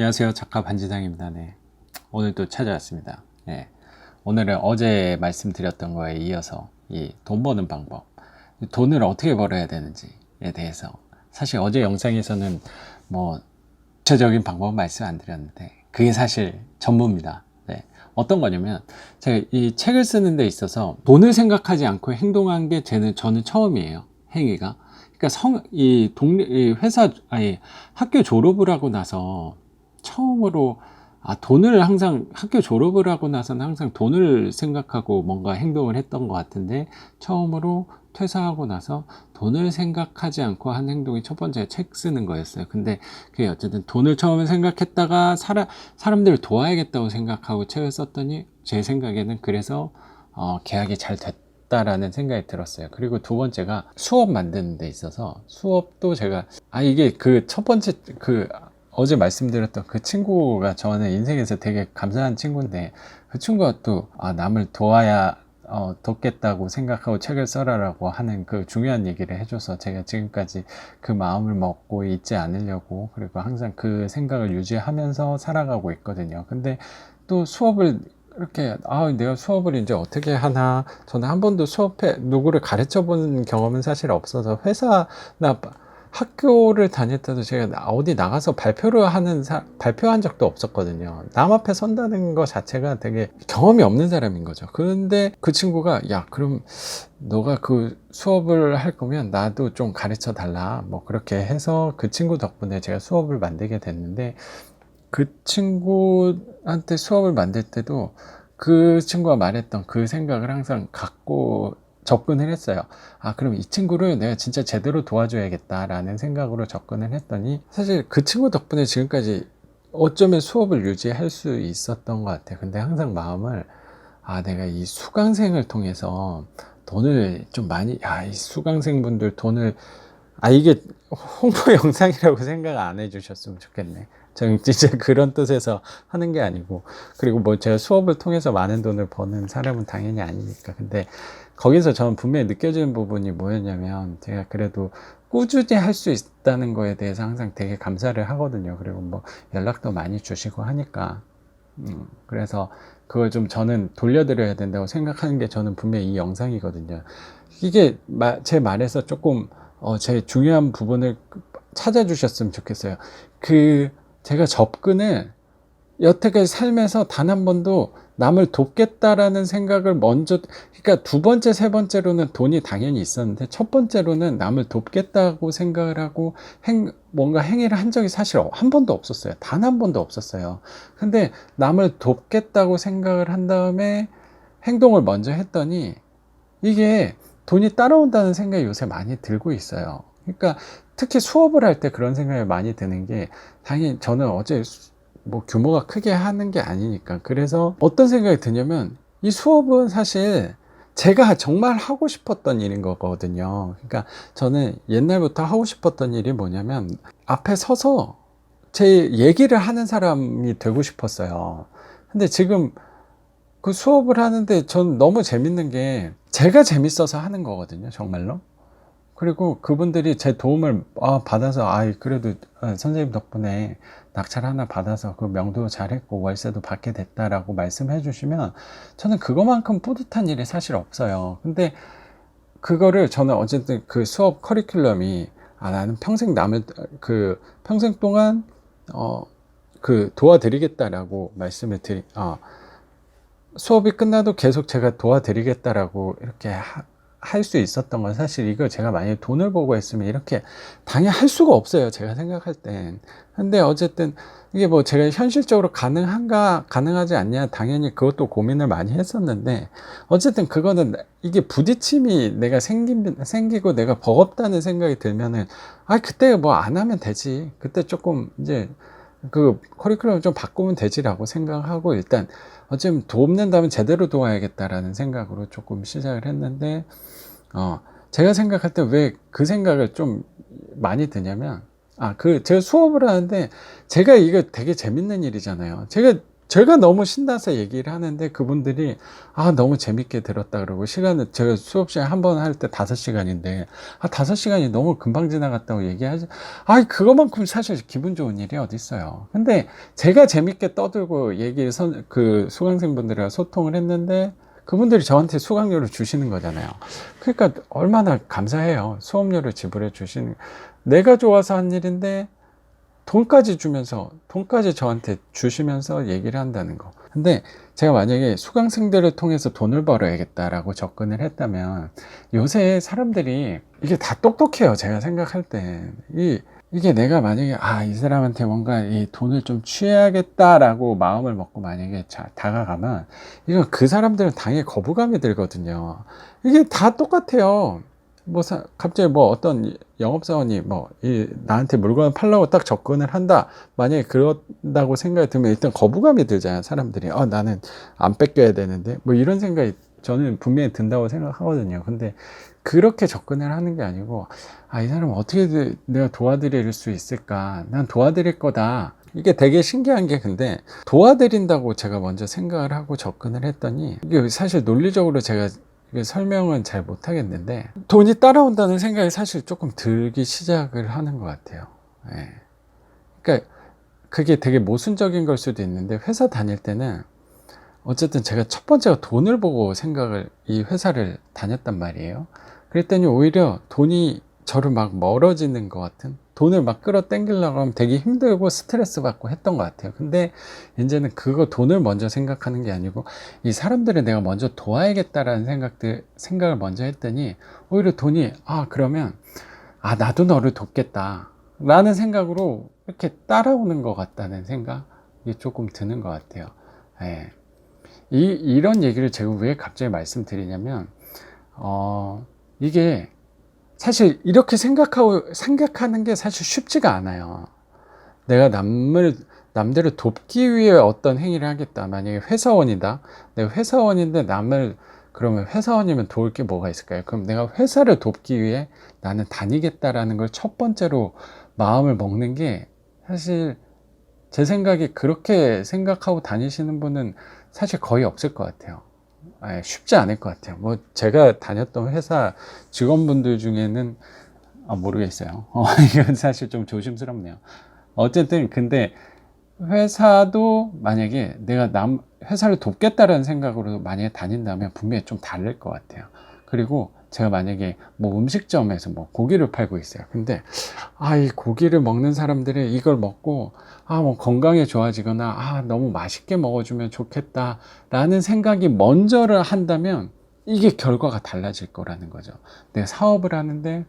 안녕하세요. 작가 반지상입니다. 네. 오늘 또 찾아왔습니다. 네. 오늘은 어제 말씀드렸던 거에 이어서 이 돈 버는 방법, 돈을 어떻게 벌어야 되는지에 대해서 사실 어제 영상에서는 뭐 구체적인 방법 말씀 안 드렸는데 그게 사실 전부입니다. 네. 어떤 거냐면 제가 이 책을 쓰는 데 있어서 돈을 생각하지 않고 행동한 게 저는 처음이에요. 행위가. 그러니까 이 회사, 아니, 학교 졸업을 하고 나서 처음으로 돈을 항상 학교 졸업을 하고 나서는 항상 돈을 생각하고 뭔가 행동을 했던 것 같은데 처음으로 퇴사하고 나서 돈을 생각하지 않고 한 행동이 첫 번째 책 쓰는 거였어요. 근데 그게 어쨌든 돈을 처음에 생각했다가 사람들을 도와야겠다고 생각하고 책을 썼더니 제 생각에는 그래서 계약이 잘 됐다라는 생각이 들었어요. 그리고 두 번째가 수업 만드는 데 있어서 수업도 제가 이게 그 첫 번째 어제 말씀드렸던 그 친구가 저는 인생에서 되게 감사한 친구인데 그 친구가 또 남을 도와야 돕겠다고 생각하고 책을 써라라고 하는 그 중요한 얘기를 해줘서 제가 지금까지 그 마음을 먹고 있지 않으려고 그리고 항상 그 생각을 유지하면서 살아가고 있거든요. 근데 또 수업을 이렇게 내가 수업을 이제 어떻게 하나, 저는 한 번도 수업에 누구를 가르쳐 본 경험은 사실 없어서 회사나 학교를 다닐 때도 제가 어디 나가서 발표한 적도 없었거든요. 남 앞에 선다는 것 자체가 되게 경험이 없는 사람인 거죠. 그런데 그 친구가 그럼 너가 그 수업을 할 거면 나도 좀 가르쳐 달라. 뭐 그렇게 해서 그 친구 덕분에 제가 수업을 만들게 됐는데 그 친구한테 수업을 만들 때도 그 친구가 말했던 그 생각을 항상 갖고 접근을 했어요. 그럼 이 친구를 내가 진짜 제대로 도와줘야겠다라는 생각으로 접근을 했더니 사실 그 친구 덕분에 지금까지 어쩌면 수업을 유지할 수 있었던 것 같아요. 근데 항상 마음을 내가 이 수강생을 통해서 돈을 좀 많이 이 수강생분들 돈을 이게 홍보 영상이라고 생각 안 해주셨으면 좋겠네. 저는 진짜 그런 뜻에서 하는 게 아니고, 그리고 뭐 제가 수업을 통해서 많은 돈을 버는 사람은 당연히 아니니까. 근데 거기서 저는 분명히 느껴지는 부분이 뭐였냐면, 제가 그래도 꾸준히 할 수 있다는 거에 대해서 항상 되게 감사를 하거든요. 그리고 뭐 연락도 많이 주시고 하니까. 그래서 그걸 좀 저는 돌려드려야 된다고 생각하는 게 저는 분명히 이 영상이거든요. 이게 제 말에서 조금 제 중요한 부분을 찾아주셨으면 좋겠어요. 제가 접근을 여태까지 살면서 단 한 번도 남을 돕겠다라는 생각을 그러니까 두 번째, 세 번째로는 돈이 당연히 있었는데 첫 번째로는 남을 돕겠다고 생각을 하고 뭔가 행위를 한 적이 사실 한 번도 없었어요. 단 한 번도 없었어요. 근데 남을 돕겠다고 생각을 한 다음에 행동을 먼저 했더니 이게 돈이 따라온다는 생각이 요새 많이 들고 있어요. 그러니까 특히 수업을 할 때 그런 생각이 많이 드는 게, 당연히 저는 어제 뭐 규모가 크게 하는 게 아니니까. 그래서 어떤 생각이 드냐면 이 수업은 사실 제가 정말 하고 싶었던 일인 거거든요. 그러니까 저는 옛날부터 하고 싶었던 일이 뭐냐면 앞에 서서 제 얘기를 하는 사람이 되고 싶었어요. 근데 지금 그 수업을 하는데 전 너무 재밌는 게 제가 재밌어서 하는 거거든요, 정말로. 그리고 그분들이 제 도움을 받아서 그래도 선생님 덕분에 낙찰 하나 받아서 그 명도 잘했고 월세도 받게 됐다라고 말씀해 주시면 저는 그거만큼 뿌듯한 일이 사실 없어요. 근데 그거를 저는 어쨌든 그 수업 커리큘럼이 나는 평생 동안 도와드리겠다라고 수업이 끝나도 계속 제가 도와드리겠다라고 이렇게 할 수 있었던 건, 사실 이걸 제가 만약에 돈을 보고 했으면 이렇게 당연히 할 수가 없어요, 제가 생각할 땐. 근데 어쨌든 이게 뭐 제가 현실적으로 가능하지 않냐, 당연히 그것도 고민을 많이 했었는데, 어쨌든 그거는 이게 부딪힘이 내가 생기고 내가 버겁다는 생각이 들면은 그때 뭐 안 하면 되지, 그때 조금 이제 그 커리큘럼 좀 바꾸면 되지라고 생각하고, 일단 어쩌면 돕는다면 제대로 도와야겠다라는 생각으로 조금 시작을 했는데, 제가 생각할 때 왜 그 생각을 좀 많이 드냐면, 제가 수업을 하는데 제가 이거 되게 재밌는 일이잖아요. 제가 제가 너무 신나서 얘기를 하는데 그분들이 너무 재밌게 들었다 그러고, 시간은 제가 수업 시간 한 번 할 때 5시간인데 5시간이 너무 금방 지나갔다고 얘기하지. 그거만큼 사실 기분 좋은 일이 어디 있어요. 근데 제가 재밌게 떠들고 그 수강생분들이랑 소통을 했는데 그분들이 저한테 수강료를 주시는 거잖아요. 그러니까 얼마나 감사해요. 수업료를 지불해 주시는. 내가 좋아서 한 일인데 돈까지 저한테 주시면서 얘기를 한다는 거. 근데 제가 만약에 수강생들을 통해서 돈을 벌어야겠다라고 접근을 했다면, 요새 사람들이 이게 다 똑똑해요. 제가 생각할 때. 이게 내가 만약에, 이 사람한테 뭔가 이 돈을 좀 취해야겠다라고 마음을 먹고 만약에 다가가면, 이건 그 사람들은 당연히 거부감이 들거든요. 이게 다 똑같아요. 갑자기 어떤 영업사원이 나한테 물건을 팔려고 딱 접근을 한다. 만약에 그런다고 생각이 들면 일단 거부감이 들잖아요. 사람들이. 나는 안 뺏겨야 되는데. 이런 생각이 저는 분명히 든다고 생각하거든요. 근데 그렇게 접근을 하는 게 아니고, 이 사람 어떻게 내가 도와드릴 수 있을까? 난 도와드릴 거다. 이게 되게 신기한 게, 근데 도와드린다고 제가 먼저 생각을 하고 접근을 했더니, 이게 사실 논리적으로 제가 설명은 잘 못하겠는데, 돈이 따라온다는 생각이 사실 조금 들기 시작을 하는 것 같아요. 예. 그러니까 그게 되게 모순적인 걸 수도 있는데, 회사 다닐 때는 어쨌든 제가 첫 번째가 돈을 보고 이 회사를 다녔단 말이에요. 그랬더니 오히려 돈이 저를 막 멀어지는 것 같은, 돈을 막 끌어당기려고 하면 되게 힘들고 스트레스 받고 했던 것 같아요. 근데 이제는 돈을 먼저 생각하는 게 아니고, 이 사람들을 내가 먼저 도와야겠다라는 생각을 먼저 했더니, 오히려 돈이, 그러면, 나도 너를 돕겠다 라는 생각으로 이렇게 따라오는 것 같다는 생각이 조금 드는 것 같아요. 예. 이런 얘기를 제가 왜 갑자기 말씀드리냐면, 이게 사실 이렇게 생각하는 게 사실 쉽지가 않아요. 내가 남들을 돕기 위해 어떤 행위를 하겠다. 만약에 회사원이다. 내가 회사원인데 그러면 회사원이면 도울 게 뭐가 있을까요? 그럼 내가 회사를 돕기 위해 나는 다니겠다라는 걸 첫 번째로 마음을 먹는 게, 사실 제 생각에 그렇게 생각하고 다니시는 분은 사실 거의 없을 것 같아요. 쉽지 않을 것 같아요. 제가 다녔던 회사 직원분들 중에는 모르겠어요. 이건 사실 좀 조심스럽네요. 어쨌든 근데 회사도 만약에 내가 회사를 돕겠다라는 생각으로 만약에 다닌다면 분명히 좀 다를 것 같아요. 그리고 제가 만약에 음식점에서 고기를 팔고 있어요. 근데 이 고기를 먹는 사람들이 이걸 먹고 건강에 좋아지거나 너무 맛있게 먹어주면 좋겠다 라는 생각이 먼저를 한다면, 이게 결과가 달라질 거라는 거죠. 내 사업을 하는데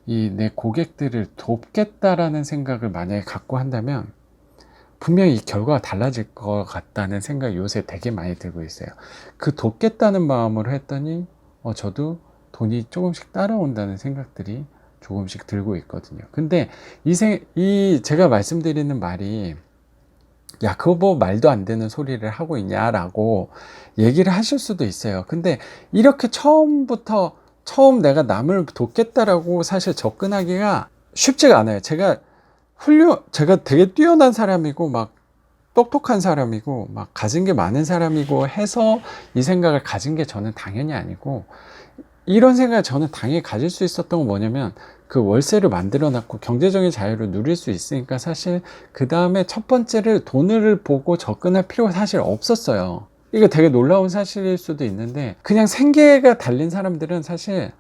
이 내 고객들을 돕겠다라는 생각을 만약에 갖고 한다면 분명히 이 결과가 달라질 것 같다는 생각이 요새 되게 많이 들고 있어요. 그 돕겠다는 마음으로 했더니 저도 돈이 조금씩 따라온다는 생각들이 조금씩 들고 있거든요. 근데 제가 말씀드리는 말이, 야, 그거 말도 안 되는 소리를 하고 있냐라고 얘기를 하실 수도 있어요. 근데 이렇게 처음 내가 남을 돕겠다라고 사실 접근하기가 쉽지가 않아요. 제가 되게 뛰어난 사람이고 똑똑한 사람이고 가진 게 많은 사람이고 해서 이 생각을 가진 게 저는 당연히 아니고, 이런 생각을 저는 당연히 가질 수 있었던 건 뭐냐면, 그 월세를 만들어 놨고 경제적인 자유를 누릴 수 있으니까 사실 그 다음에 첫 번째를 돈을 보고 접근할 필요가 사실 없었어요. 이거 되게 놀라운 사실일 수도 있는데, 그냥 생계가 달린 사람들은 사실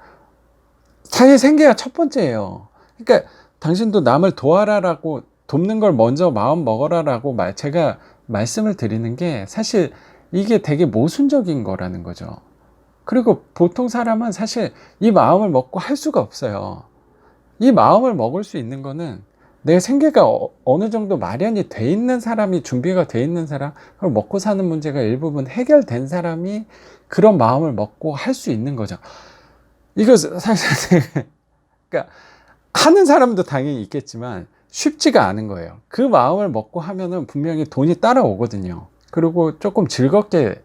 생계가 첫 번째예요. 그러니까 당신도 남을 도와라라고, 돕는 걸 먼저 마음 먹어라라고 제가 말씀을 드리는 게, 사실 이게 되게 모순적인 거라는 거죠. 그리고 보통 사람은 사실 이 마음을 먹고 할 수가 없어요. 이 마음을 먹을 수 있는 거는 내 생계가 어느 정도 마련이 돼 있는 사람이, 준비가 돼 있는 사람, 그리고 먹고 사는 문제가 일부분 해결된 사람이 그런 마음을 먹고 할 수 있는 거죠. 이거 사실 그러니까 하는 사람도 당연히 있겠지만 쉽지가 않은 거예요. 그 마음을 먹고 하면은 분명히 돈이 따라오거든요. 그리고 조금 즐겁게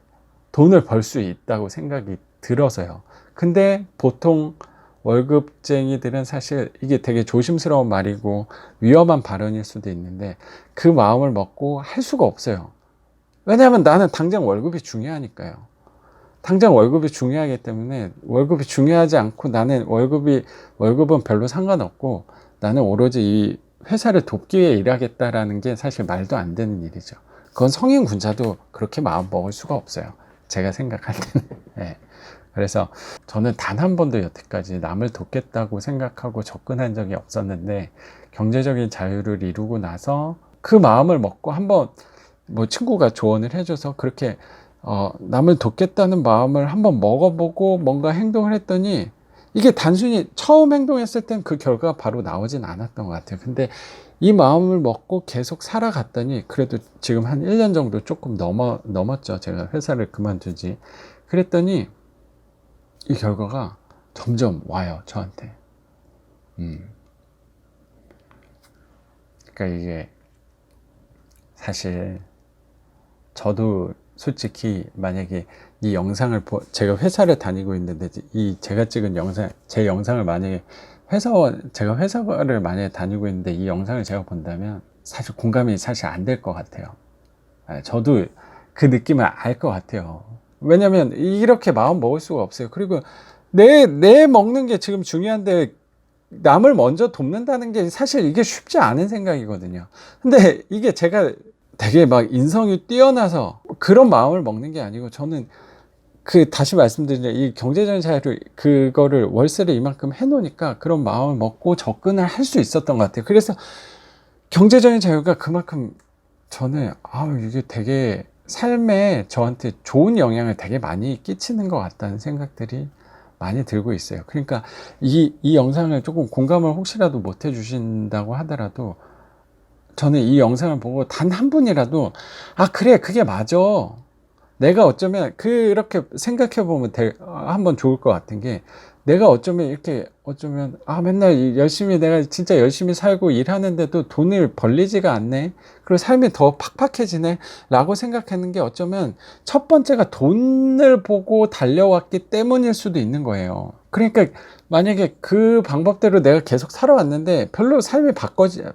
돈을 벌 수 있다고 생각이 들어서요. 근데 보통 월급쟁이들은 사실 이게 되게 조심스러운 말이고 위험한 발언일 수도 있는데 그 마음을 먹고 할 수가 없어요. 왜냐하면 나는 당장 월급이 중요하니까요. 당장 월급이 중요하기 때문에 월급이 중요하지 않고 나는 월급은 별로 상관없고 나는 오로지 이 회사를 돕기 위해 일하겠다라는 게 사실 말도 안 되는 일이죠. 그건 성인 군자도 그렇게 마음 먹을 수가 없어요. 제가 생각할 때는. 네. 그래서 저는 단 한 번도 여태까지 남을 돕겠다고 생각하고 접근한 적이 없었는데 경제적인 자유를 이루고 나서 그 마음을 먹고 한번 뭐 친구가 조언을 해줘서 그렇게 남을 돕겠다는 마음을 한번 먹어보고 뭔가 행동을 했더니 이게 단순히 처음 행동했을 땐 그 결과가 바로 나오진 않았던 것 같아요. 근데 이 마음을 먹고 계속 살아갔더니 그래도 지금 한 1년 정도 조금 넘었죠. 제가 회사를 그만두지. 그랬더니 이 결과가 점점 와요, 저한테. 그러니까 이게 사실 저도 솔직히 만약에 이 영상을 제가 회사를 다니고 있는데 제가 찍은 제 영상을 만약에 제가 회사를 만약에 다니고 있는데 이 영상을 제가 본다면 사실 공감이 사실 안 될 것 같아요. 저도 그 느낌을 알 것 같아요. 왜냐면 이렇게 마음 먹을 수가 없어요. 그리고 내 먹는 게 지금 중요한데 남을 먼저 돕는다는 게 사실 이게 쉽지 않은 생각이거든요. 근데 이게 제가 되게 막 인성이 뛰어나서 그런 마음을 먹는 게 아니고 저는 다시 말씀드리면 이 경제적인 자유를 그거를 월세를 이만큼 해놓으니까 그런 마음을 먹고 접근을 할 수 있었던 것 같아요. 그래서 경제적인 자유가 그만큼 저는 이게 되게 삶에 저한테 좋은 영향을 되게 많이 끼치는 것 같다는 생각들이 많이 들고 있어요. 그러니까 이 영상을 조금 공감을 혹시라도 못 해주신다고 하더라도 저는 이 영상을 보고 단 한 분이라도 그래 그게 맞아, 내가 어쩌면 그렇게 생각해 보면 한번 좋을 것 같은 게 내가 어쩌면 맨날 열심히 내가 진짜 열심히 살고 일하는데도 돈을 벌리지가 않네, 그리고 삶이 더 팍팍해지네 라고 생각하는 게 어쩌면 첫 번째가 돈을 보고 달려왔기 때문일 수도 있는 거예요. 그러니까 만약에 그 방법대로 내가 계속 살아왔는데 별로 삶이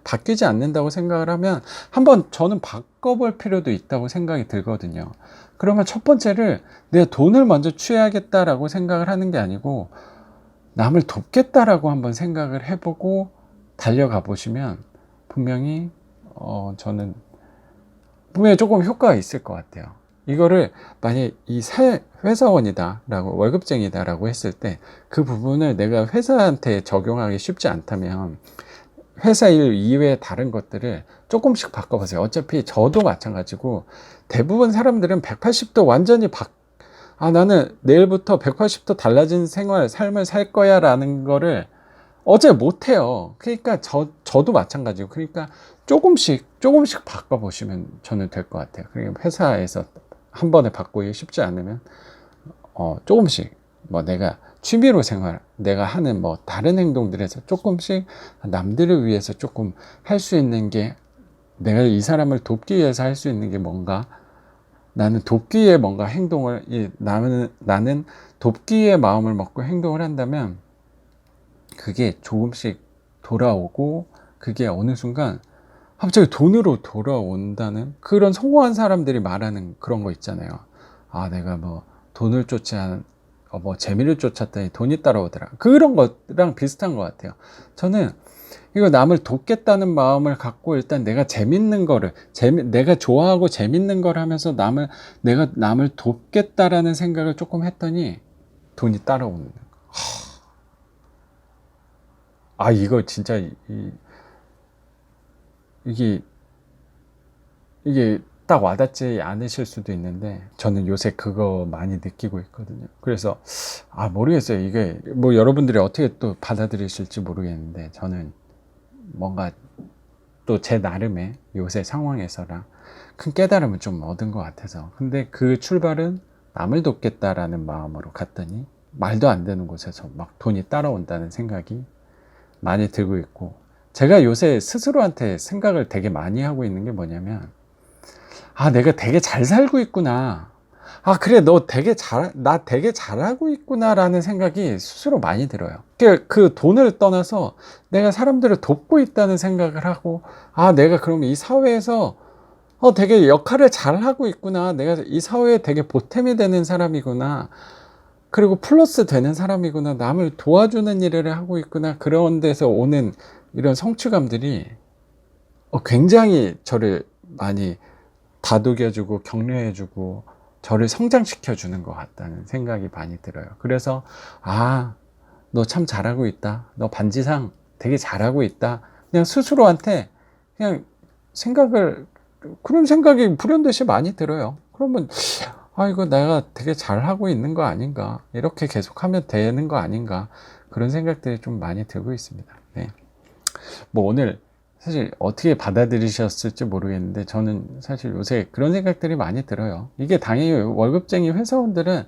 바뀌지 않는다고 생각을 하면 한번 저는 바꿔볼 필요도 있다고 생각이 들거든요. 그러면 첫 번째를 내가 돈을 먼저 취해야겠다라고 생각을 하는 게 아니고 남을 돕겠다라고 한번 생각을 해보고 달려가 보시면 분명히 저는 분명히 조금 효과가 있을 것 같아요. 이거를 만약에 회사원이다 라고 월급쟁이다 라고 했을 때 그 부분을 내가 회사한테 적용하기 쉽지 않다면 회사 일 이외의 다른 것들을 조금씩 바꿔보세요. 어차피 저도 마찬가지고 대부분 사람들은 180도 완전히 나는 내일부터 180도 달라진 삶을 살 거야 라는 거를 어제 못해요. 그러니까 저도 마찬가지고, 그러니까 조금씩 바꿔보시면 저는 될 것 같아요. 그러니까 회사에서 한 번에 바꾸기 쉽지 않으면 조금씩 뭐 내가 취미로 내가 하는 뭐 다른 행동들에서 조금씩 남들을 위해서 조금 할 수 있는 게, 내가 이 사람을 돕기 위해서 할 수 있는 게 뭔가, 나는 돕기 위해 뭔가 나는 돕기 위해 마음을 먹고 행동을 한다면 그게 조금씩 돌아오고 그게 어느 순간 갑자기 돈으로 돌아온다는, 그런 성공한 사람들이 말하는 그런 거 있잖아요. 내가 뭐 돈을 재미를 쫓았더니 돈이 따라오더라. 그런 거랑 비슷한 것 같아요. 저는 이거 남을 돕겠다는 마음을 갖고 일단 내가 내가 좋아하고 재밌는 걸 하면서 내가 남을 돕겠다라는 생각을 조금 했더니 돈이 따라오는 거예요. 이거 진짜 이게 딱 와닿지 않으실 수도 있는데 저는 요새 그거 많이 느끼고 있거든요. 그래서 모르겠어요. 이게 뭐 여러분들이 어떻게 또 받아들이실지 모르겠는데 저는 뭔가 또 제 나름의 요새 상황에서랑 큰 깨달음을 좀 얻은 것 같아서, 근데 그 출발은 남을 돕겠다라는 마음으로 갔더니 말도 안 되는 곳에서 막 돈이 따라온다는 생각이 많이 들고 있고, 제가 요새 스스로한테 생각을 되게 많이 하고 있는 게 뭐냐면 내가 되게 잘 살고 있구나, 아, 그래, 나 되게 잘하고 있구나라는 생각이 스스로 많이 들어요. 그 돈을 떠나서 내가 사람들을 돕고 있다는 생각을 하고, 아, 내가 그러면 이 사회에서 되게 역할을 잘하고 있구나. 내가 이 사회에 되게 보탬이 되는 사람이구나. 그리고 플러스 되는 사람이구나. 남을 도와주는 일을 하고 있구나. 그런 데서 오는 이런 성취감들이 굉장히 저를 많이 다독여주고 격려해주고 저를 성장시켜주는 것 같다는 생각이 많이 들어요. 그래서 아, 너 참 잘하고 있다. 너 반지상 되게 잘하고 있다. 그냥 스스로한테 그냥 그런 생각이 불현듯이 많이 들어요. 그러면 아, 이거 내가 되게 잘하고 있는 거 아닌가. 이렇게 계속하면 되는 거 아닌가. 그런 생각들이 좀 많이 들고 있습니다. 네. 뭐 오늘 사실 어떻게 받아들이셨을지 모르겠는데 저는 사실 요새 그런 생각들이 많이 들어요. 이게 당연히 월급쟁이 회사원들은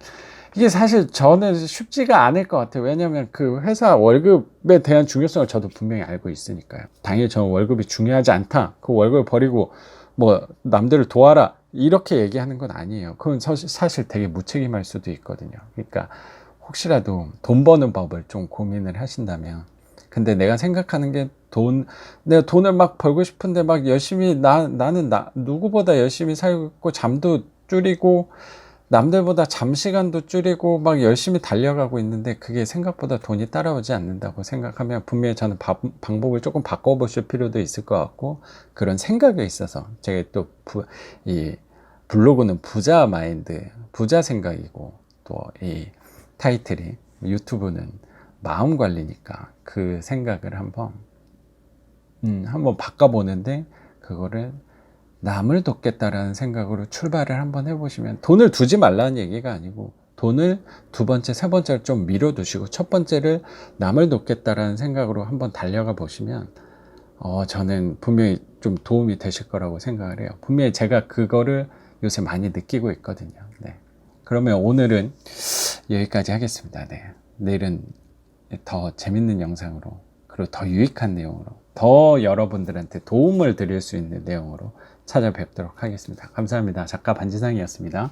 이게 사실 저는 쉽지가 않을 것 같아요. 왜냐하면 그 회사 월급에 대한 중요성을 저도 분명히 알고 있으니까요. 당연히 저는 월급이 중요하지 않다. 그 월급을 버리고 뭐 남들을 도와라 이렇게 얘기하는 건 아니에요. 그건 사실 되게 무책임할 수도 있거든요. 그러니까 혹시라도 돈 버는 법을 좀 고민을 하신다면, 근데 내가 생각하는 게 내가 돈을 막 벌고 싶은데 막 열심히 나는 누구보다 열심히 살고 잠도 줄이고 남들보다 잠 시간도 줄이고 막 열심히 달려가고 있는데 그게 생각보다 돈이 따라오지 않는다고 생각하면 분명히 저는 방법을 조금 바꿔보실 필요도 있을 것 같고, 그런 생각에 있어서 제가 또 이 블로그는 부자 마인드, 부자 생각이고, 또 이 타이틀이 유튜브는 마음 관리니까 그 생각을 한번 바꿔보는데, 그거를 남을 돕겠다라는 생각으로 출발을 한번 해보시면, 돈을 두지 말라는 얘기가 아니고 돈을 두 번째, 세 번째를 좀 미뤄두시고 첫 번째를 남을 돕겠다라는 생각으로 한번 달려가 보시면 저는 분명히 좀 도움이 되실 거라고 생각을 해요. 분명히 제가 그거를 요새 많이 느끼고 있거든요. 네. 그러면 오늘은 여기까지 하겠습니다. 네. 내일은 더 재밌는 영상으로, 그리고 더 유익한 내용으로, 더 여러분들한테 도움을 드릴 수 있는 내용으로 찾아뵙도록 하겠습니다. 감사합니다. 작가 반지상이었습니다.